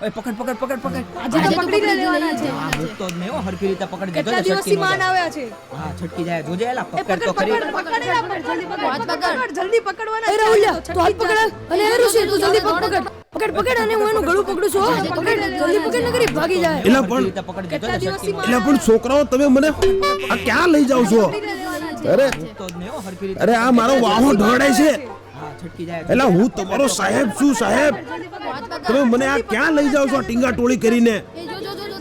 ઓય પકડ પકડ પકડ પકડ. આજે તો પકડી લેવાના છે. મૂકતો જ નહીં હો, હરખી રીતે પકડી દેજો. કેટલા દિવસથી માન આવ્યા છે. હા છટકી જાય. જોજે એલા એ પકડ તો ખરી. પકડેલા પણ જલ્દી પકડ. હાથ પકડ. જલ્દી પકડવાના. એ રાહુલિયા તું હાથ પકડ અને એ ઋષિ તું જલ્દી પકડ પકડ અને હું એનું ગળું પકડું છું હો. પકડ જલ્દી પકડ નકરી ભાગી જાય. એલા હરખી પણ રીતે પકડી દેજો. કેટલા દિવસથી છટકી એલા પણ છોકરાઓ તમે મને આ ક્યાં લઈ જાવ છો? અરે મૂકતો જ નહીં હો, હરખી રીતે. અરે આ મારો વાહો ઢોળાય છે. હા છટકી જાય. એલા હું તમારો સાહેબ છું સાહેબ. તમે મને આ ક્યાં લઈ જાવ છો ટીંગા ટોળી કરીને?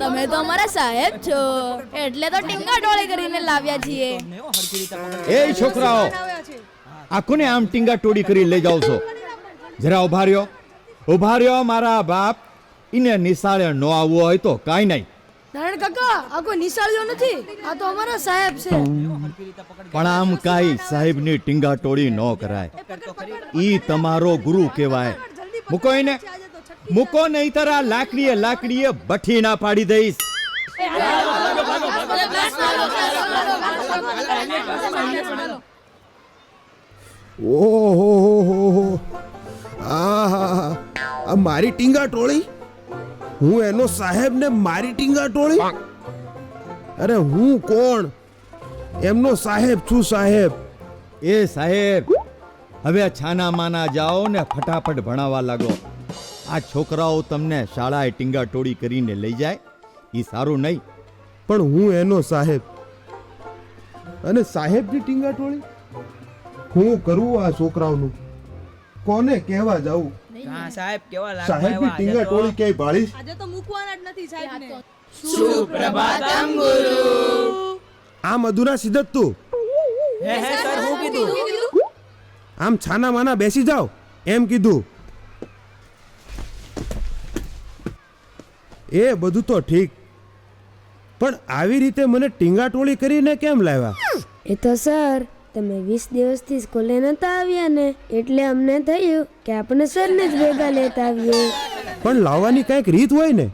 તમે તો અમારા સાહેબ છો એટલે તો ટીંગા ટોળી કરીને લાવ્યા છીએ. નહીં હો, હરખી રીતે પકડી. એ છોકરાઓ આ કોને આમ ટીંગા ટોળી કરી લઈ જાવ છો? જરા ઉભા રહ્યો મારા બાપ. ઈને નિશાળે ન આવવું હોય તો કાંઈ નહીં, નારાયણ કાકા આ કોઈ નિશાળ્યો નથી, આ તો અમારા સાહેબ છે. પણ આમ કાંઈ સાહેબની ટીંગા ટોળી ન કરાય. ઈ તમારો ગુરુ કહેવાય. મૂકો એને, મૂકો નહીંતર આ લાકડીએ બઠી ના પાડી દઈશ. ઓહો આ મારી ટીંગા ટોળી? હું એનો સાહેબ ને મારી ટીંગા ટોળી? અરે હું કોણ? એમનો સાહેબ છું સાહેબ. એ સાહેબ હવે છાના માના જાઓ ને ફટાફટ ભણાવવા લાગો. આ છોકરાઓ તમને શાળાએ ટીંગા ટોળી કરીને લઈ જાય એ સારું નહીં. પણ હું એનો સાહેબ અને સાહેબની ટીંગા ટોળી? હું કરું આ છોકરાઓનું? કોને કહેવા જાઉં? હા સાહેબ કેવા લાગવા સાહેબની આવ્યા ટીંગા આજે તો. ટોળી ક્યાંય ભાળીશ? આજે તો મૂકવાના જ નથી સાહેબને. સુપ્રભાતમ ગુરુ. આમ અધૂરા સીધત તું હે સર હું કીધું? આમ છાના માના બેસી જાઓ એમ કીધું. એ બધું તો ઠીક, પણ આવી રીતે મને ટીંગા ટોળી કરીને કેમ લાવ્યા? એ તો સર તમે 20 દિવસથી સ્કૂલે નતા આવ્યા ને એટલે અમને થયું કે આપણે સરને જ ભેગા લેતા આવીએ. પણ લાવવાની કંઈક રીત હોય ને.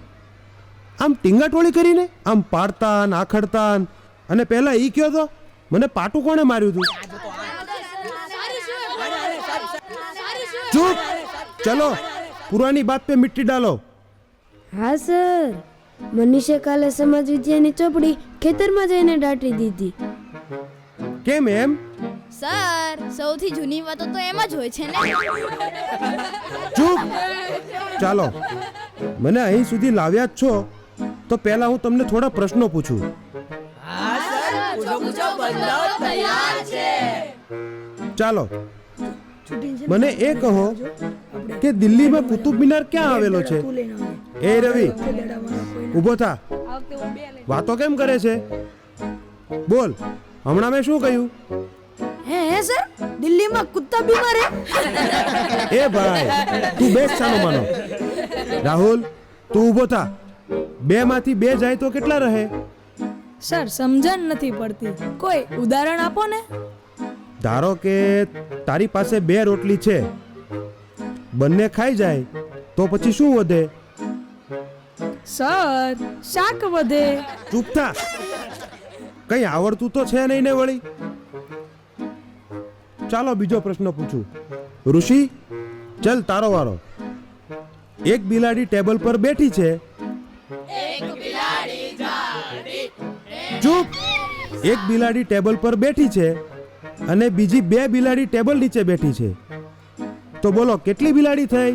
આમ ટીંગા ટોળી કરીને આમ પાડતા ને આખડતા ને. અને પહેલા ઈ કયો તો મને પાટું કોણે માર્યું હતું? ચૂપ, ચલો પુરાની બાત પે મિટ્ટી ડાલો. હા સર, મનીષે કાલે સમાજ વિદ્યાની ચોપડી ખેતરમાં જઈને દાટી દીધી. કેમ એમ? સર સૌથી જૂની વાતો તો એમ જ હોય છે ને. ચૂપ, ચાલો મને અહીં સુધી લાવ્યા જ છો તો પહેલા હું તમને થોડા પ્રશ્નો પૂછું. ચાલો મને એ કહો કે દિલ્હીમાં કુતુબ મિનાર ક્યાં આવેલો છે? એ રવિ ઊભો થા. વાતો કેમ કરે છે? બોલ, હમણાં મેં શું કહ્યું? હે સર દિલ્હીમાં કુત્તા બીમાર હે. એ ભાઈ તું બેસ છાનો માનો. રાહુલ તું ઊભો થા. 2 માંથી 2 જાય તો કેટલા રહે? સર સમજણ નથી પડતી, કોઈ ઉદાહરણ આપો ને. ધારો કે તારી પાસે 2 રોટલી છે, બંને ખાઈ જાય તો પછી શું વધે? સર શાક વધે. ચૂપ થા. કઈ આવડતું તો છે નહીં ને વળી. ચાલો બીજો પ્રશ્ન પૂછું. ઋષિ ચલ તારો વારો. એક બિલાડી ટેબલ પર બેઠી છે. ચૂપ. એક બિલાડી ટેબલ પર બેઠી છે અને બીજી 2 બિલાડી ટેબલ નીચે બેઠી છે. તો બોલો કેટલી બિલાડી થઈ?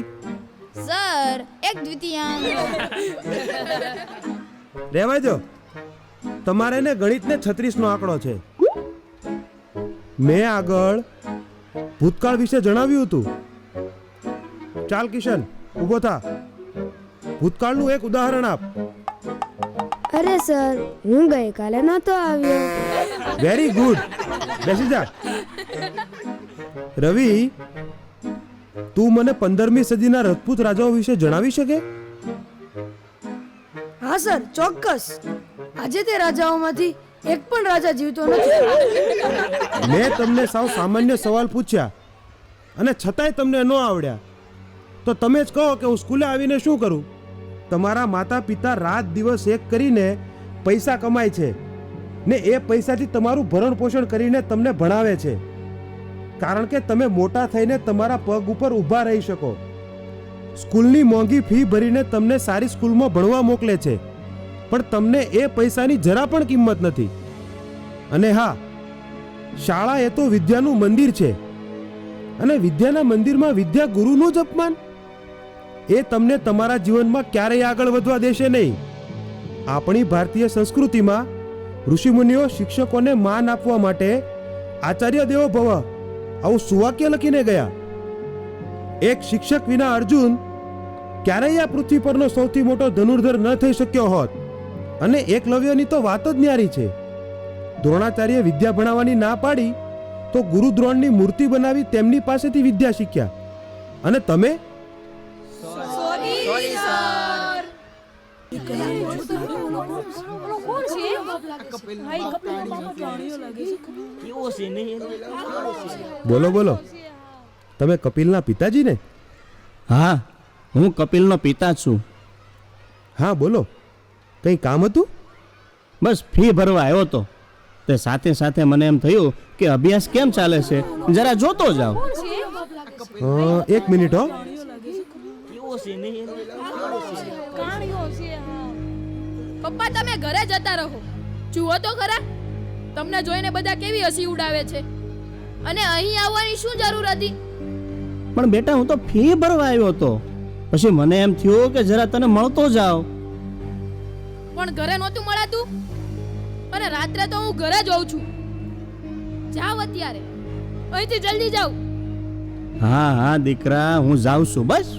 સર 1/2. રહેવા દો, તમારે ને ગણિત ને 36 નો આંકડો છે. મેં આગળ ભૂતકાળ વિશે જણાવ્યું હતું. ચાલ કિશન ઊભો થા. ભૂતકાળનું એક ઉદાહરણ આપ. અરે સર હું ગઈકાલે નહોતો આવ્યો. વેરી ગુડ, બેસી જા. રવિ તું મને 15મી સદીના રજપૂત રાજાઓ વિશે જણાવી શકે? હા સર ચોક્કસ. આજે તે રાજાઓમાંથી એક પણ રાજા જીવતો નથી. મેં તમને સાવ સામાન્ય સવાલ પૂછ્યા અને છતાંય તમને ન આવડ્યા તો તમે જ કહો કે હું સ્કૂલે આવીને શું કરું? તમારા માતા પિતા રાત દિવસ એક કરીને પૈસા કમાય છે ને એ પૈસાથી તમારું ભરણ પોષણ કરીને તમને ભણાવે છે, કારણ કે તમે મોટા થઈને તમારા પગ ઉપર ઊભા રહી શકો. સ્કૂલની મોંઘી ફી ભરીને તમને સારી સ્કૂલમાં ભણવા મોકલે છે, પણ તમને એ પૈસાની જરા પણ કિંમત નથી. અને હા, શાળા એ તો વિદ્યાનું મંદિર છે, અને વિદ્યાના મંદિરમાં વિદ્યા ગુરુનું જ અપમાન એ તમને તમારા જીવનમાં ક્યારેય આગળ વધવા દેશે નહીં. આપણી ભારતીય સંસ્કૃતિમાં ઋષિમુનિઓ શિક્ષકોને માન આપવા માટે આચાર્ય દેવો ભવ આવું સુવાક્ય લખીને ગયા. એક શિક્ષક વિના અર્જુન ક્યારેય આ પૃથ્વી પરનો સૌથી મોટો ધનુર્ધર ન થઈ શક્યો હોત. અને એકલવ્યની તો વાત જ ન્યારી છે. દ્રોણાચાર્ય વિદ્યા ભણાવવાની ના પાડી તો ગુરુ દ્રોણની મૂર્તિ બનાવી તેમની પાસેથી વિદ્યા શીખ્યા. અને તમે બોલો બોલો, તમે કપિલના પિતાજી ને? હા, હું કપિલનો પિતા છું. હા બોલો, કંઈ કામ હતું? બસ ફી ભરવા આવ્યો તો. તે સાથે સાથે મને એમ થયું કે અભ્યાસ કેમ ચાલે છે જરા જોતો જાવ. એક મિનિટ હો. પપ્પા તમે ઘરે જતા રહો. જુઓ તો ખરા, તમને જોઈને બધા કેવી હસી ઉડાવે છે. અને અહીં આવવાની શું જરૂર હતી? પણ બેટા હું તો ફી ભરવા આવ્યો તો. પછી મને એમ થયું કે જરા તને મળતો જાવ. પણ ઘરે નહોતું મળાતું, અને રાત્રે તો હું ઘરે જ હોઉં છું. જાવ અત્યારે, અહીંથી જલ્દી જાવ. હા હા દીકરા, હું જાઉં છું. બસ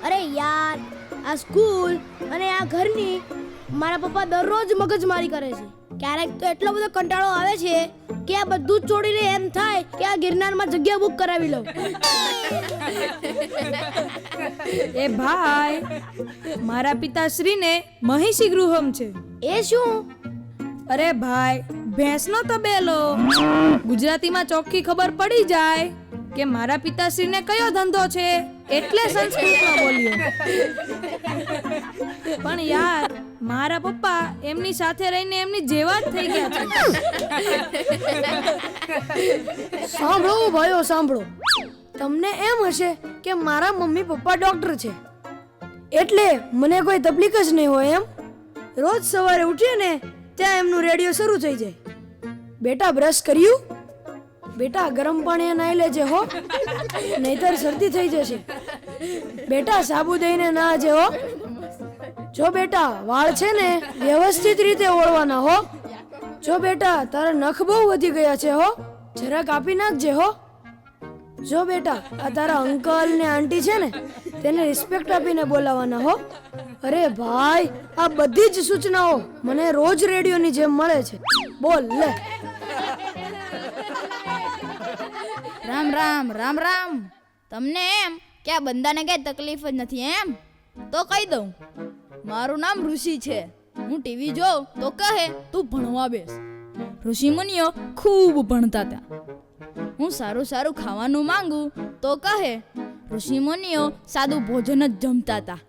અરે યાર, આ સ્કૂલ અને આ ઘરની મારા પપ્પા દરરોજ મગજમારી કરે છે. ક્યારેક તો એટલો બધો કંટાળો આવે છે કે આ બધું જ છોડીને એમ થાય કે આ ગિરનારમાં જગ્યા બુક કરાવી લઉં. એ ભાઈ, મારા પિતાશ્રીને મહિષી ગૃહમ છે. એ શું? અરે ભાઈ, ભેંસનો તબેલો. ગુજરાતીમાં ચોખ્ખી ખબર પડી જાય કે મારા પિતાશ્રીને કયો ધંધો છે, એટલે સંસ્કૃતમાં બોલ્યો. પણ યાર, મારા પપ્પા એમની સાથે રહીને એમની જેવા જ થઈ ગયા છે. સાંભળો ભાઈઓ, સાંભળો. તમને એમ હશે કે મારા મમ્મી પપ્પા ડોક્ટર છે એટલે મને કોઈ તકલીફ જ નહીં હોય એમ. રોજ સવારે ઉઠીએ ને ત્યાં એમનું રેડિયો શરૂ થઈ જાય. બેટા બ્રશ કર્યું? બેટા ગરમ પાણીએ નાઈ લેજે હો, નહીતર શરદી થઈ જશે. બેટા સાબુ દઈને નાહજે હો. જો બેટા વાળ છે ને વ્યવસ્થિત રીતે ઓળવાના હો. જો બેટા તારા નખ બહુ વધી ગયા છે હો, જરા કાપી નાખજે હો. જો બેટા આ તારા અંકલ ને આંટી છે ને તેને રિસ્પેક્ટ આપીને બોલાવવાના હો. અરે ભાઈ, આ બધી જ સૂચનાઓ મને રોજ રેડિયોની જેમ મળે છે. બોલ લે. રામ રામ રામ રામ. તમને એમ કે આ બંદાને કઈ તકલીફ જ નથી એમ? તો કહી દઉં, મારું નામ ઋષિ છે. હું ટીવી જોઉં તો કહે તું ભણવા બેસ. ઋષિ મુનિઓ ખૂબ ભણતા હતા. હું સારું સારું ખાવાનું માંગુ તો કહે ઋષિ મુનિઓ સાદું ભોજન જ જમતા હતા.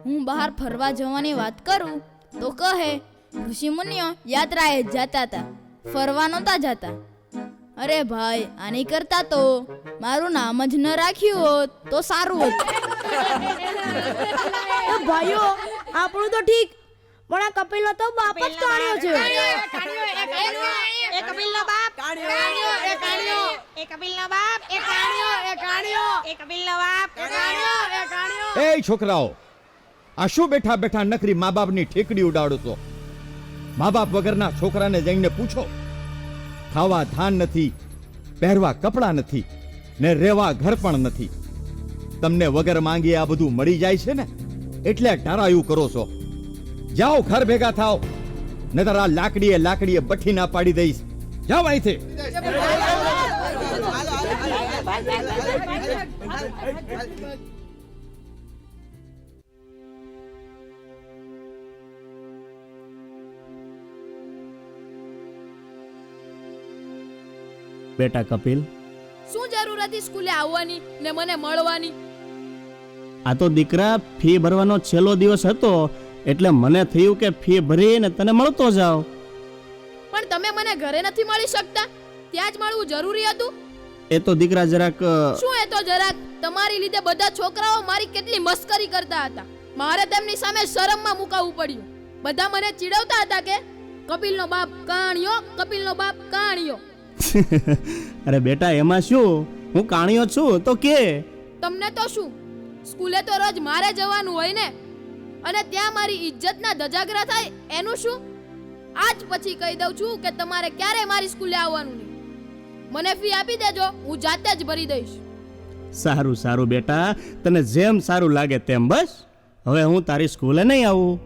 હું બહાર ફરવા જવાની વાત કરું તો કહે ઋષિ મુનિઓ યાત્રાએ જ જતા હતા, ફરવા નહોતા જતા. અરે ભાઈ, આની કરતા તો મારું નામ જ ન રાખ્યું હોત તો સારું હોત. ભાઈઓ, આપણું તો ઠીક, પણ આ કપિલનો તો બાપ જ કાણ્યો છે. એ છોકરાઓ, આ શું બેઠા બેઠા નકરી મા બાપની ઠેકડી ઉડાડો છો? મા બાપ વગરના છોકરાને જઈને પૂછો. ખાવા ધાન નથી, પહેરવા કપડા નથી, ને રહેવા ઘર પણ નથી. તમને વગર માંગીએ આ બધું મળી જાય છે ને, એટલે ઢારાયું કરો છો. જાઓ ઘર ભેગા થાઓ, નતર આ લાકડીએ બઠ્ઠી ના પાડી દઈશ. જાઓ અહીંથી. બેટા કપિલ, શું જરૂર હતી સ્કૂલે આવવાની ને મને મળવાની? આ તો દીકરા ફી ભરવાનો છેલ્લો દિવસ હતો એટલે મને થયું કે ફી ભરીને તને મળતો જાવ. પણ તમે મને ઘરે નથી મળી શકતા? ત્યાં જ મળવું જરૂરી હતું? એ તો દીકરા જરાક શું એ તો જરાક? તમારી લીધે બધા છોકરાઓ મારી કેટલી મસ્કરી કરતા હતા. મારે તેમની સામે શરમમાં મુકાવવું પડ્યું. બધા મને ચીડવતા હતા કે કપિલનો બાપ કાણિયો, કપિલનો બાપ કાણિયો. અરે બેટા એમાં શું, હું કાણિયો છું તો કે. તમને તો શું, સ્કૂલે તો રોજ મારે જવાનું હોય ને, અને ત્યાં મારી ઇજ્જતના ધજાગરા થાય એનું શું? આજ પછી કહી દઉં છું કે તમારે ક્યારે મારી સ્કૂલે આવવાનું નહીં. મને ફી આપી દેજો, હું જાતે જ ભરી દઈશ. સારું સારું બેટા, તને જેમ સારું લાગે તેમ. બસ હવે હું તારી સ્કૂલે નહીં આવું.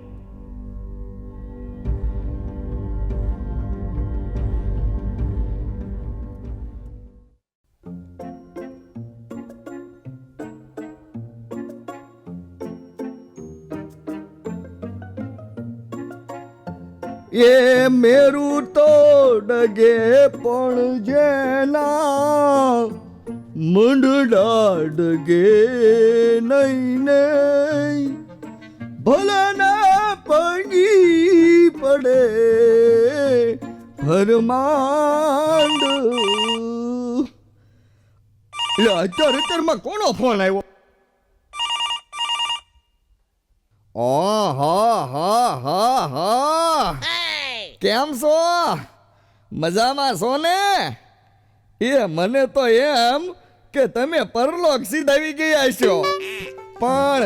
એ મેરું તો ડગે પણ જેના મુંડડા ડગે નહીં ને, ભલે ને પડી પડે ફરમાંડ. એટલે અત્યારમાં કોનો ફોન આવ્યો? કેમ છો? મજામાં છો ને? એ મને તો એમ કે તમે પરલોક સીધાવી ગયા છો, પણ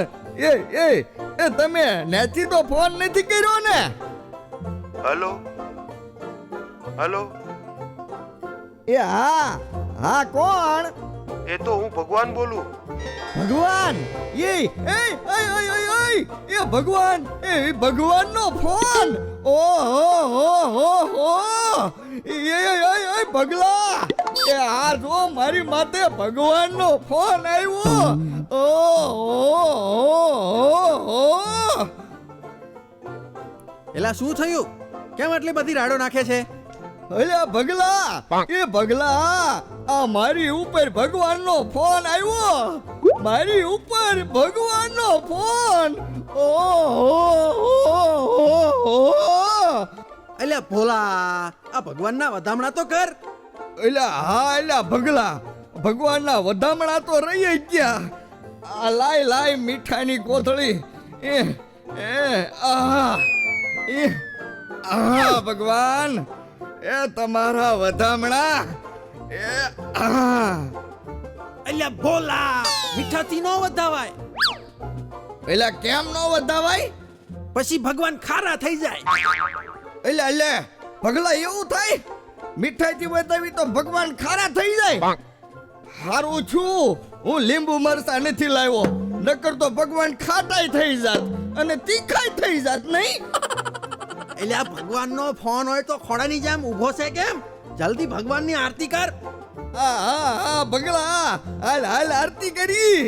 એ તમે નેથી તો ફોન નથી કર્યો ને? હલો હલો, એ હા કોણ? એ તો હું ભગવાન બોલું. ભગવાન? એ ભગવાન, એ ભગવાનનો ફોન. ઓહો એ ભગલા, એ આ જો મારી માથે ભગવાનનો ફોન આવ્યો. ઓહો. એલા શું થયું? કેમ આટલી બધી રાડો નાખે છે? અલ્યા ભગલા, એ ભગલા, આ મારી ઉપર ભગવાનનો ફોન આવ્યો. મારી ઉપર ભગવાનનો ફોન. અલ્યા ભોલા, આ ભગવાનના વધામણા તો કર. અલ્યા ભગલા, ભગવાનના વધામણા તો રહી જ ગયા. આ લાય મીઠાની કોથળી. ભગવાન, એ તમારા વધામણા. અલ્યા ભોલા, મીઠાથી નો વધાવાય. એલા કેમ નો વધાવાય? પછી ભગવાન ખારા થઈ જાય. એટલે ભગલા એવું થાય? મીઠાઈથી વધાવી તો ભગવાન ખારા થઈ જાય? હારું છું હું લીંબુ મરચા નથી લાવ્યો, નકર તો ભગવાન ખાટાઈ થઈ જાત અને તીખાઈ થઈ જાત નહીં? એટલે આ ભગવાનનો ફોન હોય તો ખોડાની જેમ ઊભો છે કેમ? જલ્દી ભગવાનની આરતી કર. હા ભગલા, હાલ આરતી કરી.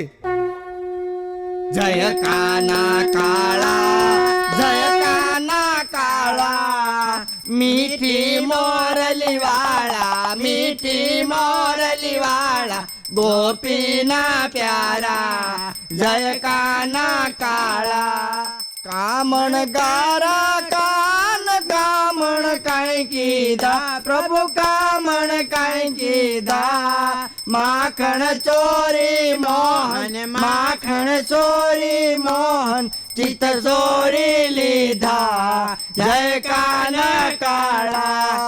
જય કાના કાળા, જય કાના કાળા, મીઠી મોરલી વાળા, મીઠી મોરલી વાળા, ગોપીના પ્યારા, જય કાના કાળા. કામણ ગારા કાન કામણ કઈ કીધા, પ્રભુ કામણ કઈ કીધા. માખણ ચોરી મોહન, માખણ ચોરી મોહન, ચિત ચોરી લીધા. જય કાના કાળા,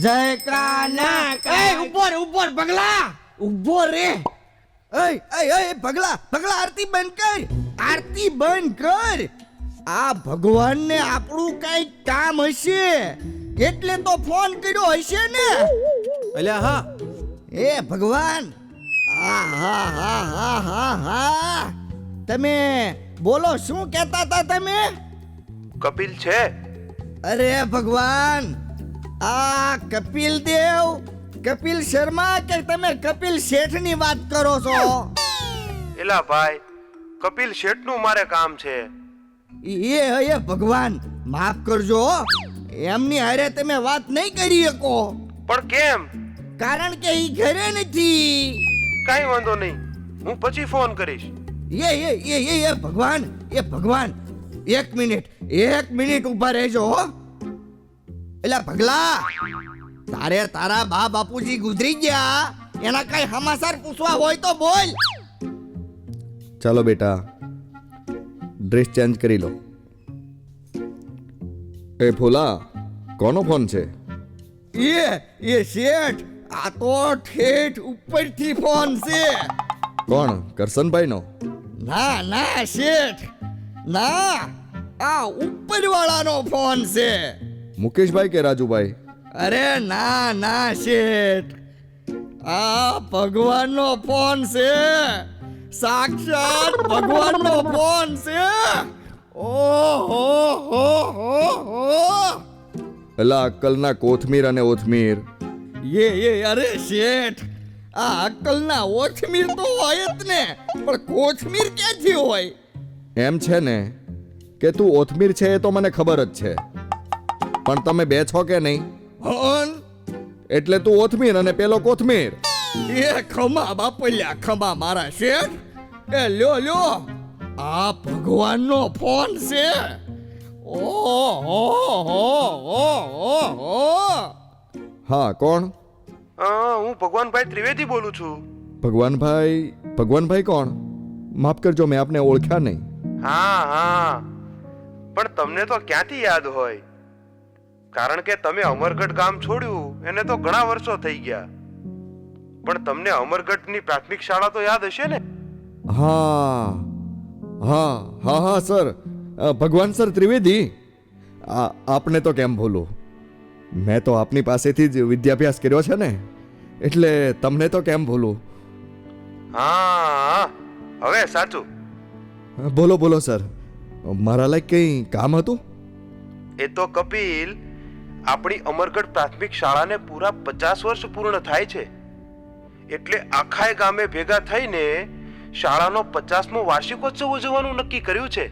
જય કાના કાળા. ઉપર પગલા, ઉભો રે. ભગલા આરતી બંધ કર, આરતી બંધ કર. આ ભગવાનને આપણું કઈ કામ હશે એટલે તો ફોન કર્યો હશે ને? અલ્યા હા. એ ભગવાન, હા તમે બોલો, શું કહેતા હતા તમે? કપિલ છે? અરે ભગવાન, આ કપિલ દેવ, કપિલ શર્મા કે તમે કપિલ શેઠની વાત કરો છો? એલા ભાઈ, કપિલ શેઠનું મારે કામ છે. એ ભગવાન માફ કરજો, એમની હારે તમે વાત નહીં કરી શકો. પણ કેમ? કારણ કે ઈ ઘરે નથી. કાઈ વાંધો નહીં, હું પછી ફોન કરીશ. એ ભગવાન એક મિનિટ ઊભા રહેજો હો. એલા ભગલા, તારા બા બાપુજી ગુજરી ગયા, એના કઈ સમાચાર પૂછવા હોય તો બોલ. ચાલો બેટા, ડ્રેસ ચેન્જ કરી લો. એ ભોલા, કોનો ફોન છે? એ શેઠ, આ તો ઠેઠ ઉપરથી ફોન છે. કોણ, કરશનભાઈનો? ના શેઠ, ના, આ ઉપરવાળાનો ફોન છે. મુકેશભાઈ કે રાજુભાઈ? અરે ના શેઠ, આ ભગવાનનો ફોન છે. સાક્ષાત ભગવાનનો ફોન છે. ઓહો હો હો. એલા અક્કલના કોથમીર અને ઓથમીર. અરે શેઠ, આ અક્કલના ઓથમીર તો હોય જ ને, પણ કોથમીર ક્યાંથી હોય? એમ છે ને કે તું ઓથમીર છે એ તો મને ખબર જ છે, પણ તમે બે છો કે નહીં? એટલે તું ઓથમીર અને પેલો કોથમીર. એ ખમા બાપલ્યા ખમા મારા શેઠ. એ લ્યો, આ ભગવાનનો ફોન છે. ઓહો. હા, કોણ? હું ભગવાનભાઈ ત્રિવેદી બોલું છું. ભગવાનભાઈ કોણ? માફ કરજો, મેં આપને ઓળખ્યા નહીં. હા, પણ તમને તો ક્યાંથી યાદ હોય, કારણ કે તમે અમરગઢ ગામ છોડ્યું એને તો ઘણા વર્ષો થઈ ગયા, પણ તમને અમરગઢની પ્રાથમિક શાળા તો યાદ હશે ને? હા સર, ભગવાન સર ત્રિવેદી. આપને તો કેમ ભૂલું, મેં તો આપની પાસેથી જ વિદ્યાભ્યાસ કર્યો છે ને, એટલે તમને તો કેમ ભૂલું. હા, હવે સાચું. બોલો સર, મારા લાયક કંઈ કામ હતું? એ તો કપિલ, આપણી અમરગઢ પ્રાથમિક શાળાને પૂરા 50 વર્ષ પૂર્ણ થાય છે, એટલે આખાય ગામે ભેગા થઈને શાળાનો 50મો વાર્ષિકોત્સવ ઉજવવાનું નક્કી કર્યું છે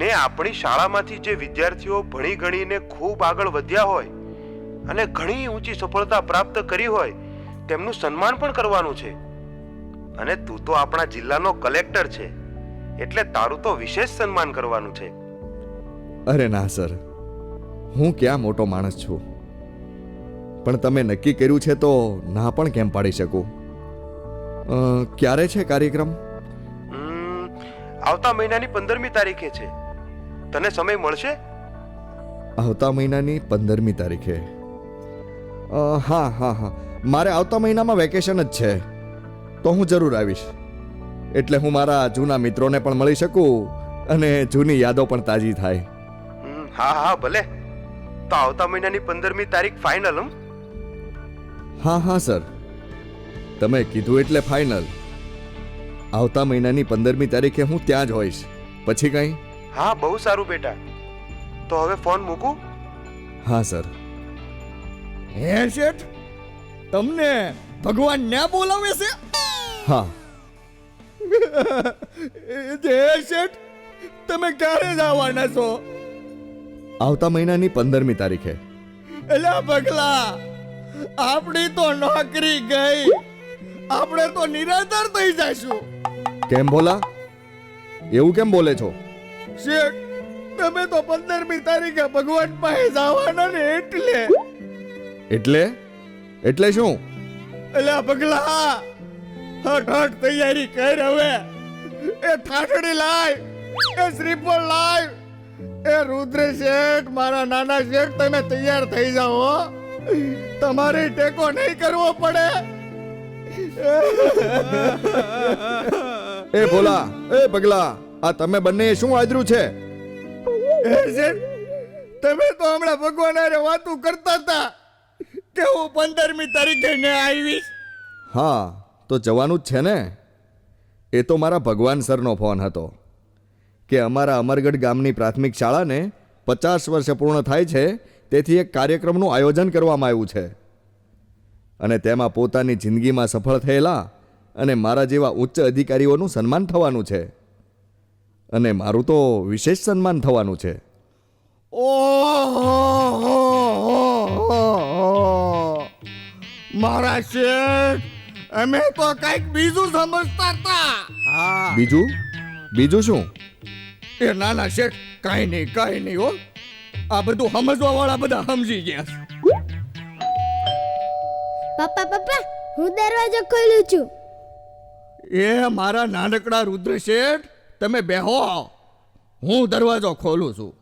ને આપણી શાળામાંથી જે વિદ્યાર્થીઓ ભણી ગણીને ખૂબ આગળ વધ્યા હોય અને ઘણી ઊંચી સફળતા પ્રાપ્ત કરી હોય તેમનું સન્માન પણ કરવાનું છે. અને તું તો આપણા જિલ્લાનો કલેક્ટર છે, એટલે તારું તો વિશેષ સન્માન કરવાનું છે. અરે ના સર, હું ક્યાં મોટો માણસ છું, પણ તમે નક્કી કર્યું છે તો ના પણ કેમ પાડી શકું. ક્યારે છે કાર્યક્રમ? આવતા મહિનાની 15મી તારીખે છે. તને સમય મળશે? આવતા મહિનાની 15મી તારીખે? હા, મારે આવતા મહિનામાં વેકેશન જ છે, તો હું જરૂર આવીશ. એટલે હું મારા જૂના મિત્રોને પણ મળી શકું અને જૂની યાદો પણ તાજી થાય. હા, ભલે. તો આવતા મહિનાની 15મી તારીખ ફાઇનલ? હા સર, તમે કીધું એટલે ફાઇનલ. આવતા મહિનાની 15મી તારીખે હું ત્યાં જ હોઈશ. પછી કંઈ? હા, બહુ સારું બેટા. તો હવે ફોન મૂકું? હા સર. હે શેઠ, તમને ભગવાન ન્યા બોલાવે છે? હા. શેઠ, તમે ક્યારે જવાના છો? આવતા મહિનાની 15મી તારીખે. એલા પગલા, આપણી તો નોકરી ગઈ, આપણે તો નિરાધાર થઈ જઈશું. કેમ ભોલા, એવું કેમ બોલે છો? શેઠ, તમે તો 15મી તારીખે ભગવાન પાસે જવાના ને, એટલે શું? એલા પગલા, હટ તૈયારી કર હવે. એ ઠાઠડી લાય, એ શ્રીફળ લાય. એ રુદ્ર શેઠ, મારા નાના શેઠ, તમે તૈયાર થઈ જાઓ. તમારે ટેકો નહીં કરવો પડે. એ ભોલા, એ પગલા, આ તમે બંને શું આદર્યું છે? તમે તો હમણાં ભગવાન હારે વાતું કરતા હતા કે હું 15મી તારીખે ને આવીશ. હા, તો જવાનું જ છે ને. એ તો મારા ભગવાન સરનો ફોન હતો કે અમારા અમરગઢ ગામની પ્રાથમિક શાળાને 50 વર્ષ પૂર્ણ થાય છે, તેથી એક કાર્યક્રમનું આયોજન કરવામાં આવ્યું છે અને તેમાં પોતાની જિંદગીમાં સફળ થયેલા અને મારા જેવા ઉચ્ચ અધિકારીઓનું સન્માન થવાનું છે અને મારું તો વિશેષ સન્માન થવાનું છે. મારા શેઠ, અમે તો કઈક બીજું સમજતા હતા. હા બીજું શું? એ નાના શેઠ કાંઈ નહીં હો. આ બધું સમજવા વાળા બધા સમજી ગયા છે. પપ્પા હું દરવાજો ખોલું છું. એ મારા નાનકડા રુદ્ર શેઠ, તમે બેહો, હું દરવાજો ખોલું છું.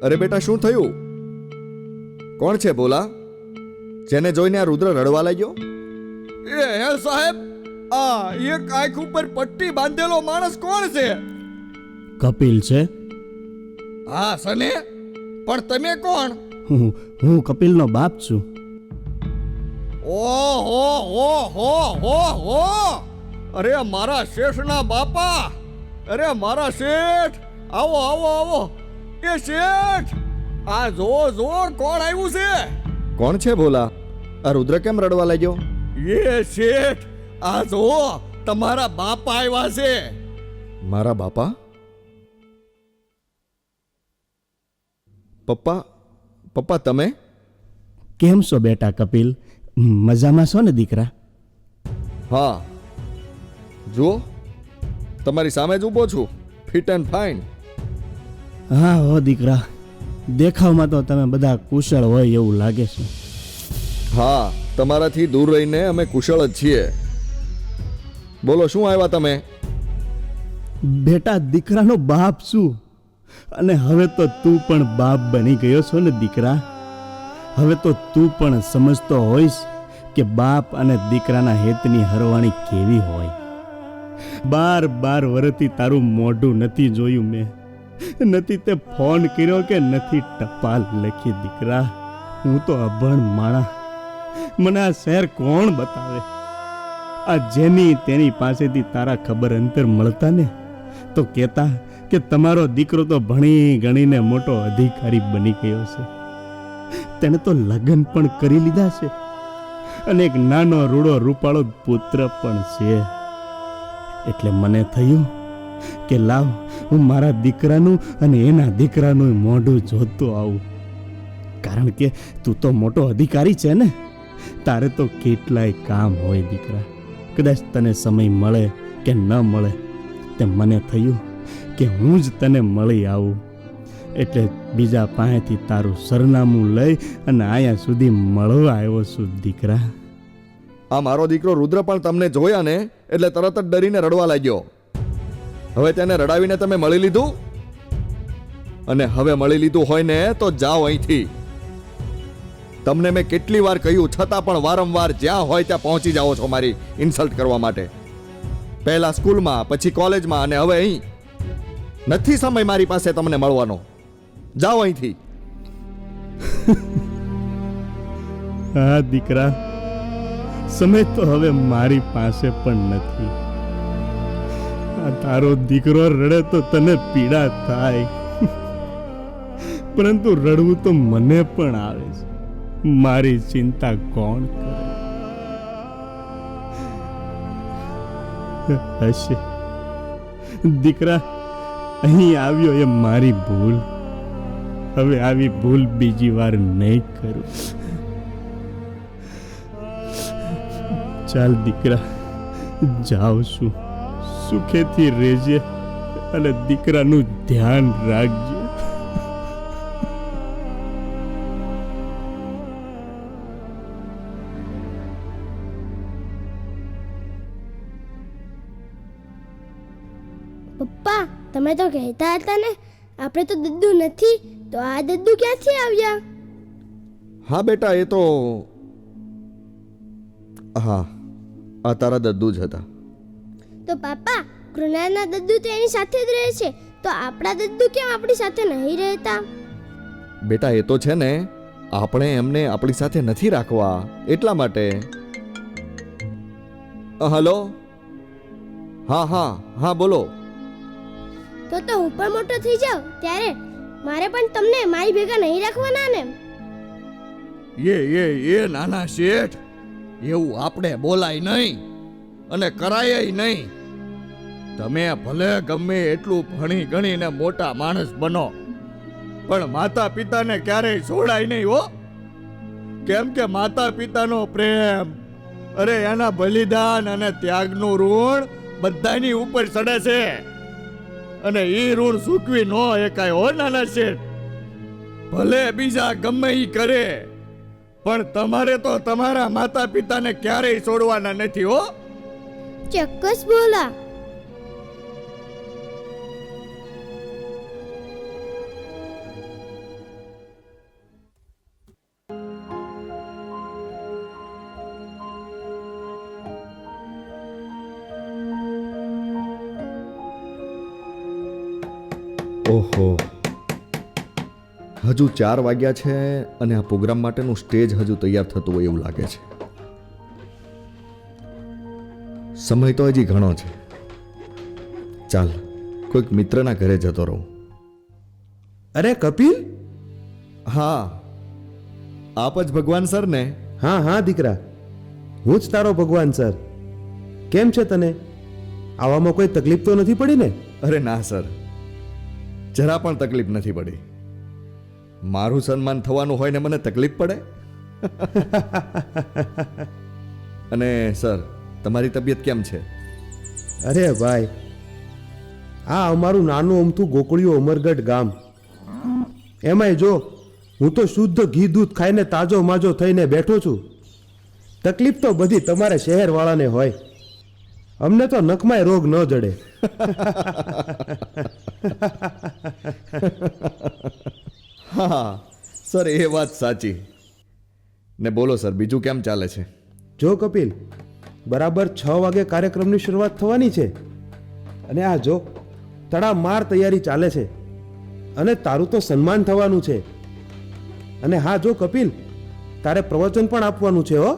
અરે બેટા, શું થયું? કોણ છે બોલા, જેને જોઈને આ રુદ્ર રડવા લાગ્યો? એ હે સાહેબ, આ એક આંખ ઉપર પટ્ટી બાંધેલો માણસ કોણ છે? કપિલ છે. હા સને, પણ તમે કોણ? હું કપિલનો બાપ છું. ઓહો હો હો હો હો! અરે મારા શેઠના બાપા, અરે મારા શેઠ, આવો આવો આવો. એ શેઠ, આ જો કોણ આવ્યું છે? કોણ છે બોલા? આ રુદ્ર કેમ રડવા લાગ્યો? એ શેઠ, આ જો તમારા બાપા આવ્યા છે. મારા બાપા? પપ્પા તમે? કેમ છો બેટા કપિલ? મજામાં છો ને દીકરા? હા, જુઓ તમારી સામે જ ઊભો છું, ફિટ એન્ડ ફાઇન. હા હો દીકરા, દેખાવમાં તો તમે બધા કુશળ હોય એવું લાગે છે. હા, તમારાથી દૂર રહીને અમે કુશળ જ છીએ. બોલો, શું આવ્યા તમે? બેટા, દીકરાનો બાપ છું, અને હવે તો તું પણ બાપ બની ગયો છો ને દીકરા. હવે તો તું પણ સમજતો હોઈશ કે બાપ અને દીકરાના હેતની હરવાણી કેવી હોય. 12 વર્ષથી તારું મોઢું નથી જોયું મેં, નથી તે ફોન કર્યો કે નથી ટપાલ લખી. દીકરા, હું તો અભણ માણા, મને આ શહેર કોણ બતાવે? આ જેની તેની પાસેથી તારા ખબર અંતર મળતા ને તો કહેતા કે તમારો દીકરો તો ભણી ગણીને મોટો અધિકારી બની ગયો છે, તેને તો લગ્ન પણ કરી લીધા છે, અને એક નાનો રૂડો રૂપાળો પુત્ર પણ છે. એટલે મને થયું કે લાવ, હું મારા દીકરાનું અને એના દીકરાનું મોઢું જોતો આવું. કારણ કે તું તો મોટો અધિકારી છે ને, તારે તો કેટલાય કામ હોય દીકરા. કદાચ તને સમય મળે કે ન મળે, તે મને થયું કે હું જ તને મળી આવું. એટલે બીજા પાસેથી તારું સરનામું લઈ અને અહીંયા સુધી મળવા આવ્યો છું દીકરા. આ મારો દીકરો રુદ્ર પણ તમને જોયા ને એટલે તરત જ ડરીને રડવા લાગ્યો. હવે તેને રડાવીને તમે મળી લીધું, અને હવે મળી લીધું હોય ને તો જાઓ અહીંથી. તમને મેં કેટલી વાર કહ્યું, છતાં પણ વારંવાર જ્યાં હોય ત્યાં પહોંચી જાઓ છો મારી ઇન્સલ્ટ કરવા માટે. પહેલા સ્કૂલમાં, પછી કોલેજમાં, અને હવે અહીં. નથી સમય મારી પાસે તમને મળવાનો. જાઓ અહીંથી. હા દીકરા, સમય તો હવે મારી પાસે પણ નથી. આ તારો દીકરો રડે તો તને પીડા થાય, પરંતુ રડવું તો મને પણ આવે છે. મારી ચિંતા કોણ કરે? હશે દીકરા, અહીં આવ્યો એ મારી ભૂલ. હવે આવી ભૂલ બીજી વાર નહીં કરું. ચાલ દીકરા, જાઉં છું. સુખેથી રહેજે અને દીકરાનું ધ્યાન રાખજે. પપ્પા, તમે તો કહેતા હતા ને આપણે તો દદ્દુ નથી, તો આ દદ્દુ ક્યાંથી આવ્યા? હા બેટા, એ તો હા, આ તારા દદ્દુ જ હતા. તો પાપા, કૃણાલના દદ્દુ તો એની સાથે જ રહે છે, તો આપણા દદ્દુ કેમ આપણી સાથે નહીં રહેતા? બેટા, એ તો છે ને, આપણે એમને આપણી સાથે નથી રાખવા એટલા માટે. હલો, હા હા હા, બોલો. તો હું પણ મોટો થઈ જાઉં ત્યારે મારે પણ તમને મારી ભેગા નહીં રાખવાના ને? એ નાના શેઠ, એવું આપણે બોલાય નહીં અને કરાય નહીં. તમે ભલે ગમે એટલું ભણી ગણીને મોટા માણસ બનો, પણ માતા પિતાને ક્યારેય છોડાય નહીં હો. કેમ કે માતા પિતાનો પ્રેમ, અરે એના બલિદાન અને ત્યાગનું ઋણ બધાની ઉપર ચડે છે, અને એ ઋણ ચૂકવી ન એકાય હો નાના શેઠ. ભલે બીજા ગમે ઈ કરે, પણ તમારે તો તમારા માતા પિતાને ક્યારેય છોડવાના નથી હો. ચોક્કસ બોલા. ઓહો, હજુ 4 વાગ્યા છે અને આ પ્રોગ્રામ માટેનું સ્ટેજ હજુ તૈયાર થતું હોય એવું લાગે છે. સમય તો હજી ઘણો છે. ચાલ, કોઈક મિત્રના ઘરે જતો રહું. અરે કપિલ. હા, આપ જ ભગવાન સર ને? હા હા દીકરા, હું જ તારો ભગવાન સર. કેમ છે તને? આવામાં કોઈ તકલીફ તો નથી પડી ને? અરે ના સર, જરા પણ તકલીફ નથી પડી. મારું સન્માન થવાનું હોય ને મને તકલીફ પડે? અને સર, તમારી તબિયત કેમ છે? અરે ભાઈ, આ અમારું નાનું અમથું ગોકળિયું અમરગઢ ગામ. એમાંય જો, હું તો શુદ્ધ ઘી દૂધ ખાઈને તાજો માજો થઈને બેઠો છું. તકલીફ તો બધી તમારે શહેરવાળાને હોય, અમને તો નખમાંય રોગ ન જડે. હા સર, એ વાત સાચી. ને બોલો સર, બીજું કેમ ચાલે છે? જો કપિલ, બરાબર 6 વાગે કાર્યક્રમની શરૂઆત થવાની છે, અને આ જો તડામાર તૈયારી ચાલે છે, અને તારું તો સન્માન થવાનું છે. અને હા જો કપિલ, તારે પ્રવચન પણ આપવાનું છે હો.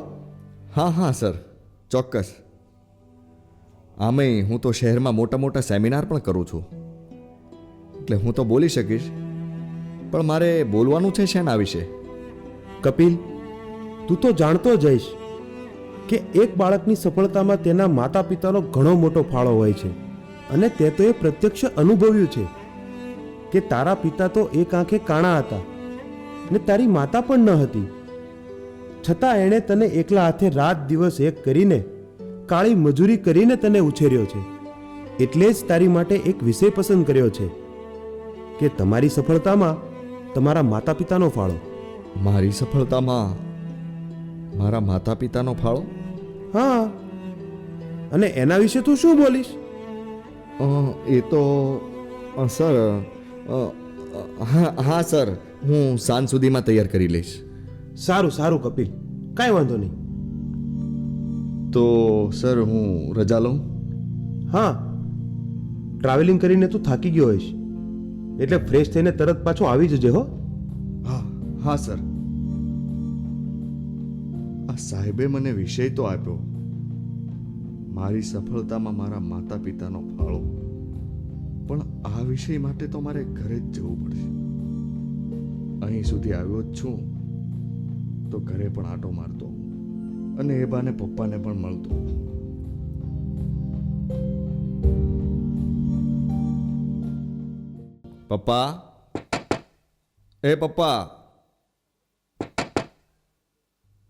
હા હા સર, ચોક્કસ. આમેય હું તો શહેરમાં મોટા મોટા સેમિનાર પણ કરું છું, એટલે હું તો બોલી શકીશ. પણ મારે બોલવાનું છે શેના વિશે? કપિલ, તું તો જાણતો જઈશ કે એક બાળકની સફળતામાં તેના માતા પિતાનો ઘણો મોટો ફાળો હોય છે. અને તે તો એ પ્રત્યક્ષ અનુભવ્યું છે કે તારા પિતા તો એક આંખે કાણા હતા ને તારી માતા પણ ન હતી, છતાં એણે તને એકલા હાથે રાત દિવસ એક કરીને કાળી મજૂરી કરીને તને ઉછેર્યો છે. એટલે જ તારી માટે એક વિષય પસંદ કર્યો છે કે તમારી સફળતામાં તમારા માતા પિતાનો ફાળો. મારી સફળતામાં મારા માતા પિતાનો ફાળો? હા, અને એના વિશે તું શું બોલીશ? એ તો સર, હા સર, હું સાંજ સુધીમાં તૈયાર કરી લઈશ. સારું સારું કપિલ, કાંઈ વાંધો નહીં. તો સર, હું રજા લઉં? હા, ટ્રાવેલિંગ કરીને તું થાકી ગયો હોઈશ, એટલે ફ્રેશ થઈને તરત પાછો આવી જજે હો. હા હા સર. આ સાહેબે મને વિષય તો આપ્યો, મારી સફળતામાં મારા માતા પિતાનો ફાળો, પણ આ વિષય માટે તો મારે ઘરે જ જવું પડશે. અહીં સુધી આવ્યો જ છું તો ઘરે પણ આંટો મારતો અને એ બાને પપ્પાને પણ મળતો. પપ્પા, એ પપ્પા,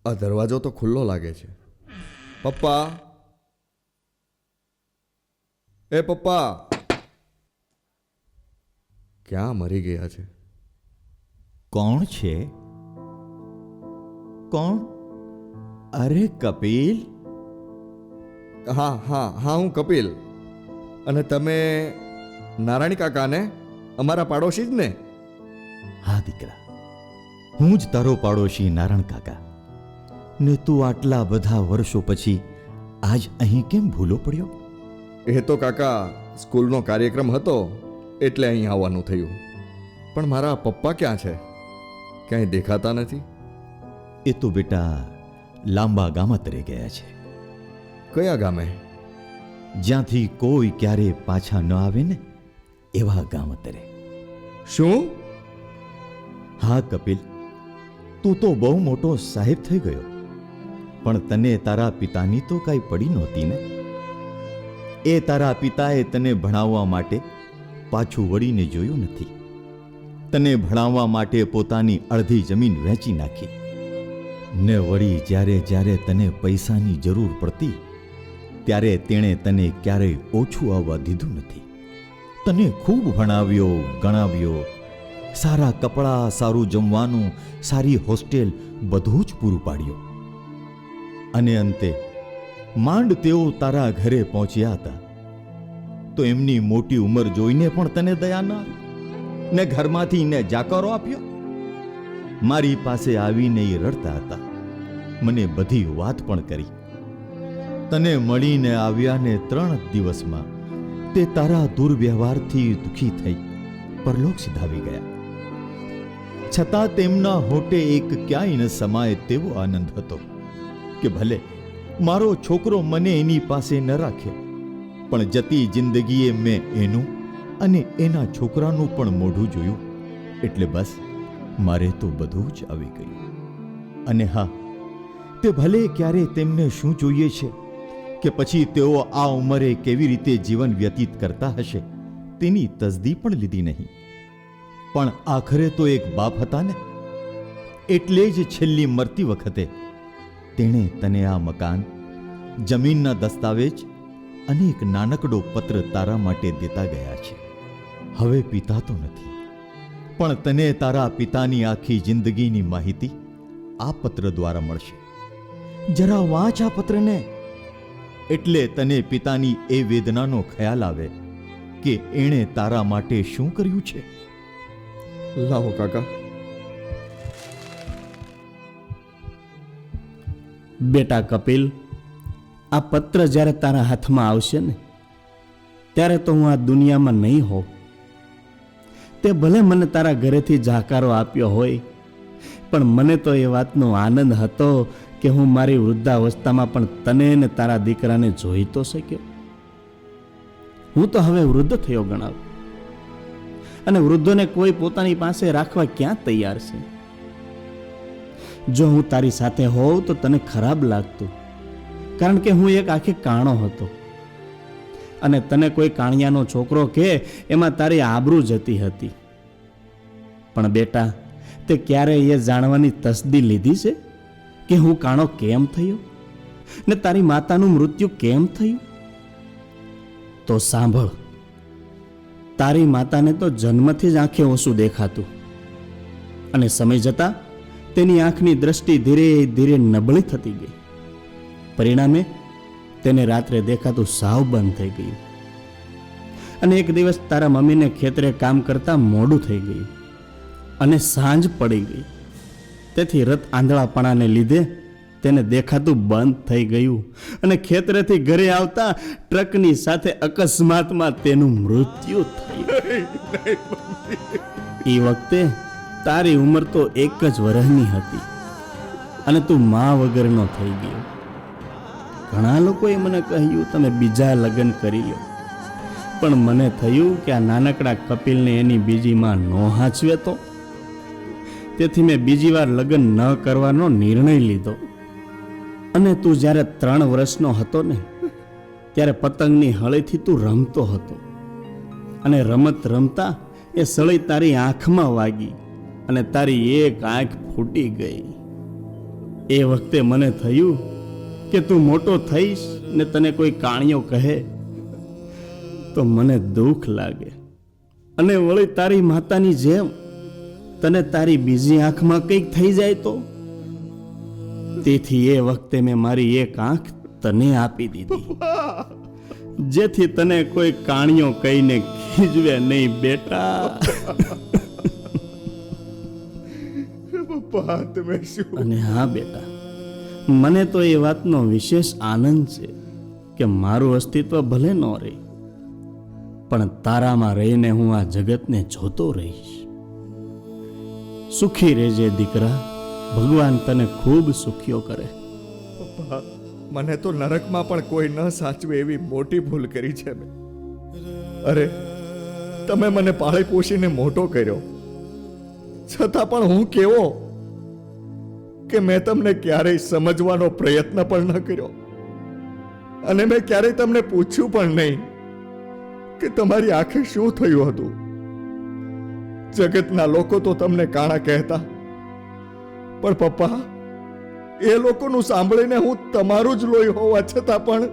આ દરવાજો તો ખુલ્લો લાગે છે. પપ્પા, એ પપ્પા, ક્યાં મરી ગયા છે? કોણ છે? કોણ? અરે કપિલ. હા હા હા, હું કપિલ. અને તમે નારાયણ કાકા ને? અમારા પાડોશી જ ને? હા દીકરા, હું જ તારો પાડોશી નારાયણ કાકા. ને તું આટલા બધા વર્ષો પછી આજ અહીં કેમ ભૂલો પડ્યો? એ તો કાકા, સ્કૂલનો કાર્યક્રમ હતો એટલે અહીં આવવાનું થયું. પણ મારા પપ્પા ક્યાં છે? ક્યાંય દેખાતા નથી. એ તો બેટા લાંબા ગામતરે ગયા છે. કયા ગામે? જ્યાંથી કોઈ ક્યારે પાછા ન આવે ને એવા ગામતરે. શું? હા કપિલ, તું તો બહુ મોટો સાહેબ થઈ ગયો, પણ તને તારા પિતાની તો કાંઈ પડી નહોતી ને. એ તારા પિતાએ તને ભણાવવા માટે પાછું વળીને જોયું નથી. તને ભણાવવા માટે પોતાની અડધી જમીન વેચી નાખી ને વળી જ્યારે જ્યારે તને પૈસાની જરૂર પડતી ત્યારે તેણે તને ક્યારેય ઓછું આવવા દીધું નથી. તને ખૂબ ભણાવ્યો, ગણાવ્યો, સારા કપડાં, સારું જમવાનું, સારી હોસ્ટેલ બધું જ પૂરું પાડ્યું. અને અંતે માંડ તેઓ તારા ઘરે પહોંચ્યા હતા તો એમની મોટી ઉંમર જોઈને પણ તને દયા ન આવી ને ઘરમાંથી ને જાકારો આપ્યો. મારી પાસે આવીને એ રડતા હતા. મને બધી વાત પણ કરી. તને મળીને આવ્યા ને 3 દિવસમાં તે તારા દુર્વ્યવહારથી દુઃખી થઈ પરલોક સિધાવી ગયા. છતાં તેમના હોઠે એક ક્યાંય ન સમાય તેવો આનંદ હતો કે ભલે મારો છોકરો મને એની પાસે ન રાખે, પણ જતી જિંદગીએ મેં એનું અને એના છોકરાનું પણ મોઢું જોયું, એટલે બસ મારે તો બધું જ આવી ગયું. અને હા, તે ભલે ક્યારે તેમને શું જોઈએ છે કે પછી તેઓ આ ઉંમરે કેવી રીતે જીવન વ્યતીત કરતા હશે તેની તસદી પણ લીધી નહીં. પણ આખરે તો એક બાપ હતા ને, એટલે જ છેલ્લી મરતી વખતે તેણે તને આ મકાન, જમીનના દસ્તાવેજ અને એક નાનકડો પત્ર તારા માટે દેતા ગયા છે. હવે પિતા તો નથી, પણ તને તારા પિતાની આખી જિંદગીની માહિતી આ પત્ર દ્વારા મળશે. જરા વાંચ આ પત્રને, એટલે તને પિતાની એ વેદનાનો ખ્યાલ આવે કે એણે તારા માટે શું કર્યું છે. લાવો કાકા. બેટા કપિલ, આ પત્ર જ્યારે તારા હાથમાં આવશે ને ત્યારે તો હું આ દુનિયામાં નહીં હોઉં. તે ભલે મને તારા ઘરેથી જાકારો આપ્યો હોય, પણ મને તો એ વાતનો આનંદ હતો કે હું મારી વૃદ્ધાવસ્થામાં પણ તને ને તારા દીકરાને જોઈ તો શક્યો. હું તો હવે વૃદ્ધ થયો ગણાવ, અને વૃદ્ધોને કોઈ પોતાની પાસે રાખવા ક્યાં તૈયાર છે. જો હું તારી સાથે હોઉં તો તને ખરાબ લાગતું, કારણ કે હું એક આખી કાણો હતો, અને તને કોઈ કાણિયાનો છોકરો કે એમાં તારી આબરૂ જતી હતી. પણ બેટા, તે ક્યારેય એ જાણવાની તસદી લીધી છે કે હું કાણો કેમ થયો ને તારી માતાનું મૃત્યુ કેમ થયું? તો સાંભળ, તારી માતાને તો જન્મથી જ આંખે ઓછું દેખાતું, અને સમય જતા તેની આંખની દ્રષ્ટિ ધીરે ધીરે નબળી થતી ગઈ. પરિણામે તેને રાત્રે દેખાતું સાવ બંધ થઈ ગયું, અને એક દિવસ તારા મમ્મીને ખેતરે કામ કરતા મોડું થઈ ગયું અને સાંજ પડી ગઈ. તેથી રત આંધળાપણાને લીધે તેને દેખાતું બંધ થઈ ગયું, અને ખેતરેથી ઘરે આવતા ટ્રકની સાથે અકસ્માતમાં તેનું મૃત્યુ થયું. એ વખતે તારી ઉંમર તો 1 જ વર્ષની હતી, અને તું મા વગરનો થઈ ગયો. ઘણા લોકોએ મને કહ્યું તમે બીજા લગ્ન કરી લો, પણ મને થયું કે આ નાનકડા કપિલને એની બીજી માં નો હાચવે તો. તેથી મેં બીજી વાર લગ્ન ન કરવાનો નિર્ણય લીધો. અને તું જ્યારે 3 વર્ષનો હતો ને ત્યારે પતંગની હળીથી તું રમતો હતો, અને રમત રમતા એ સળી તારી આંખમાં વાગી અને તારી એક આંખ ફૂટી ગઈ. એ વખતે મને થયું કે તું મોટો થઈશ ને તને કોઈ કાણિયો કહે તો મને દુઃખ લાગે, અને વળી તારી માતાની જેમ તને તારી બીજી આંખમાં કંઈક થઈ જાય તો. તેથી એ વખતે મેં મારી એક આંખ તને આપી દીધી, જેથી તને કોઈ કાણિયો કહીને ખીજવે નહીં બેટા. અને હા બેટા, મને તો એ વાતનો વિશેષ આનંદ છે કે મારું અસ્તિત્વ ભલે ન રહે, પણ તારામાં રહીને હું આ જગતને જોતો રહીશ. સુખી રહેજે દીકરા, ભગવાન તને ખૂબ સુખ્યો કરે. પપ્પા, મને તો નરકમાં પણ કોઈ ન સાચવે એવી મોટી ભૂલ કરી છે મેં. અરે, તમે મને પાળી પોષીને મોટો કર્યો, છતાં પણ હું કેવો કે મેં તમને ક્યારેય સમજવાનો પ્રયત્ન પણ ન કર્યો. અને મેં ક્યારેય તમને પૂછ્યું પણ નહીં કે તમારી આંખે શું થયું હતું. જગતના લોકો તો તમને કાણા કહેતા, પણ પપ્પા, એ લોકોનું સાંભળીને હું તમારું જ લોહી હોવા છતાં પણ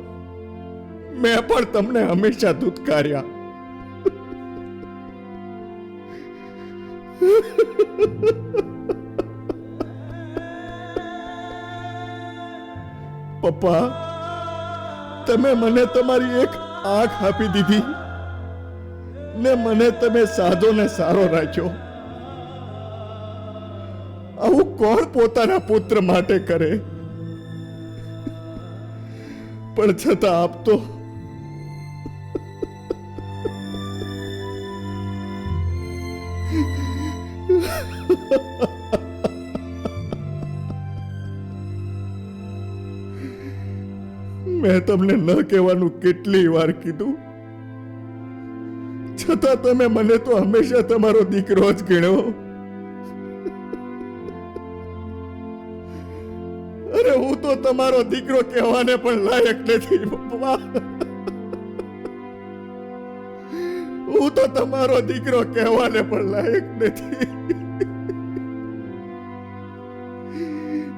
મેં પણ તમને હંમેશા ધૂતકાર્યા. પપ્પા, તમે મને તમારી એક આંખ આપી દીધી ને મને તમે સાધો ને સારો રાખ્યો. આવું કોણ પોતાના પુત્ર માટે કરે? પણ છતાં આપ તો મેં તમને ન કહેવાનું કેટલી વાર કીધું, છતાં તમે મને તો હંમેશા તમારો દીકરો જ ગણ્યો. અરે હું તો તમારો દીકરો કહેવાને પણ લાયક નથી પપ્પા. હું તો તમારો દીકરો કહેવાને પણ લાયક નથી.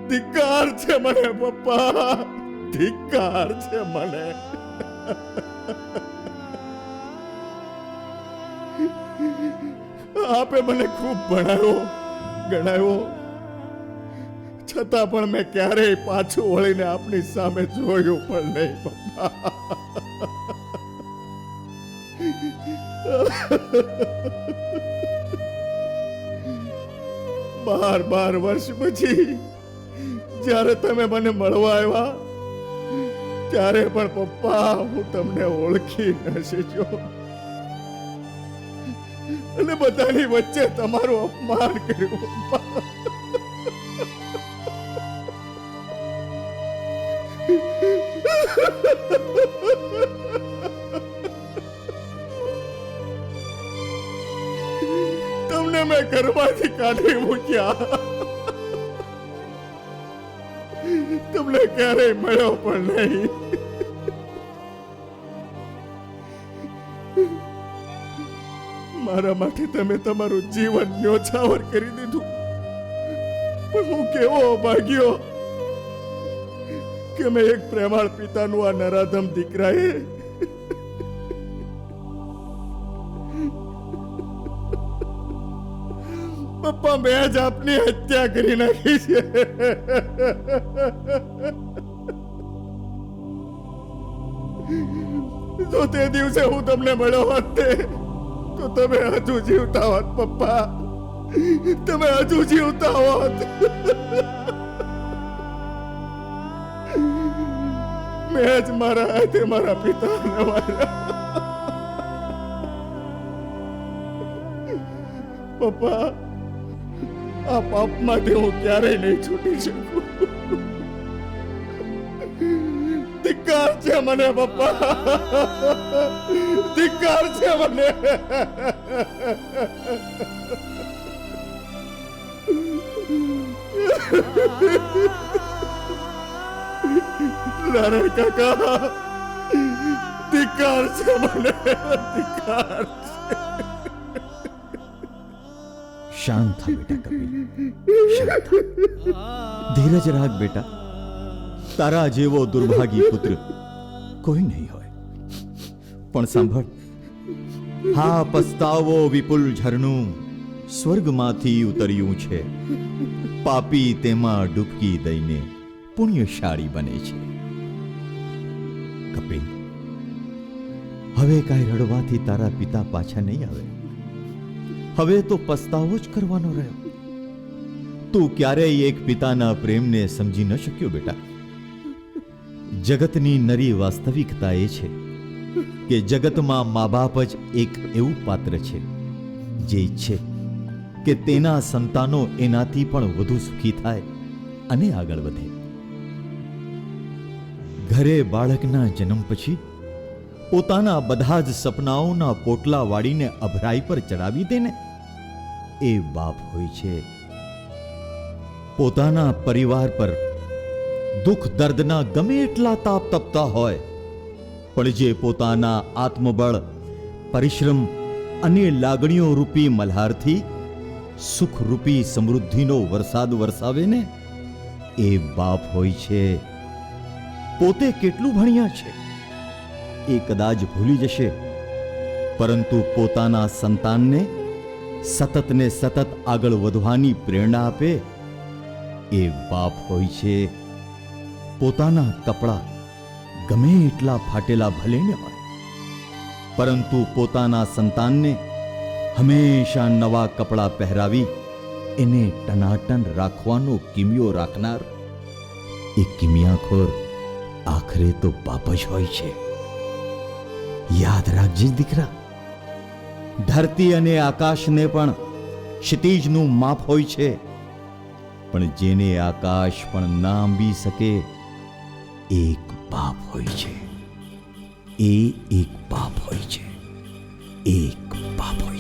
ધિક્કાર છે મને પપ્પા, ધિક્કાર છે મને. આપે મને ખૂબ ભણાવ્યો, ગણાવ્યો, છતાં પણ મેં ક્યારેય પાછું વળીને આપની સામે જોયું પણ નહીં પપ્પા. બાર વર્ષ પછી જ્યારે તમે મને મળવા આવ્યા ત્યારે પણ પપ્પા હું તમને ઓળખી ન શક્યો અને બધાની વચ્ચે તમારું અપમાન કર્યું પપ્પા. તમને મેં ઘરમાંથી કાઢી મૂક્યા, તમને ક્યારેય મળ્યો પણ નહીં. મારા માટે તમે તમારું જીવન ન્યોછાવર કરી દીધું, પણ હું કેવો ભાગ્યો કે મેં એક પ્રેમાળ પિતાનું આ નરાધમ દીકરાએ પપ્પા મેં જ આપની હત્યા કરી નાખી છે. તો તે દિવસે હું તમને મળ્યો હોત તો તમે હજુ જીવતા હોત પપ્પા, તમે હજુ જીવતા હોત. મેં જ મારા હાથે મારા પિતાને માર્યા. પપ્પા, આ પાપમાંથી હું ક્યારેય નહીં છૂટી શકું. ધિક્કાર છે મને પપ્પા, ધિક્કાર છે મને. નારાયણ કાકા, ધિક્કાર છે મને, ધિક્કાર છે. શાંત થા બેટા કપિલ, શાંત થા. ધીરજ રાખ બેટા. તારા જેવો દુર્ભાગી પુત્ર કોઈ નહીં હોય. પણ સાંભળ, હા પસ્તાવો વિપુલ ઝરણું સ્વર્ગમાંથી ઉતર્યું છે. પાપી તેમાં ડૂબકી દઈને પુણ્યશાળી બને છે. કપિલ, હવે કાંઈ રડવાથી તારા પિતા પાછા નહીં આવે. હવે તો પસ્તાવો જ કરવાનો રહ્યો. તું ક્યારેય એક પિતાના પ્રેમને સમજી ન શક્યો બેટા. જગતની નરી વાસ્તવિકતા એ છે કે જગતમાં મા બાપ જ એક એવું પાત્ર છે જે ઈચ્છે કે તેના સંતાનો એનાથી પણ વધુ સુખી થાય અને આગળ વધે. ઘરે બાળકના જન્મ પછી પોતાના બધા જ સપનાઓના પોટલા વાળીને અભરાઈ પર ચડાવી દે ને, એ બાપ હોય છે. પોતાના પરિવાર પર દુઃખ દર્દના ગમે એટલા તાપ તપતા હોય પણ જે પોતાના આત્મબળ, પરિશ્રમ અને લાગણીઓ રૂપી મલ્હારથી સુખરૂપી સમૃદ્ધિનો વરસાદ વરસાવે ને એ બાપ હોય છે. પોતે કેટલું ભણ્યા છે એ કદાચ ભૂલી જશે, પરંતુ પોતાના સંતાનને સતત ને સતત આગળ વધવાની પ્રેરણા આપે એ બાપ હોય છે. પોતાના કપડાં ગમે એટલા ફાટેલા ભલે ને હોય, પરંતુ પોતાના સંતાનને હંમેશા નવા કપડાં પહેરાવી એને ટનાટન રાખવાનો કિમિયો રાખનાર એ કિમિયાખોર આખરે તો બાપ જ હોય છે. યાદ રાખજે દીકરા, ધરતી અને આકાશને પણ ક્ષિતિજનું માપ હોય છે, પણ જેને આકાશ પણ ના આંબી શકે એક બાપ હોય છે. એ એક બાપ હોય છે, એક બાપ હોય છે.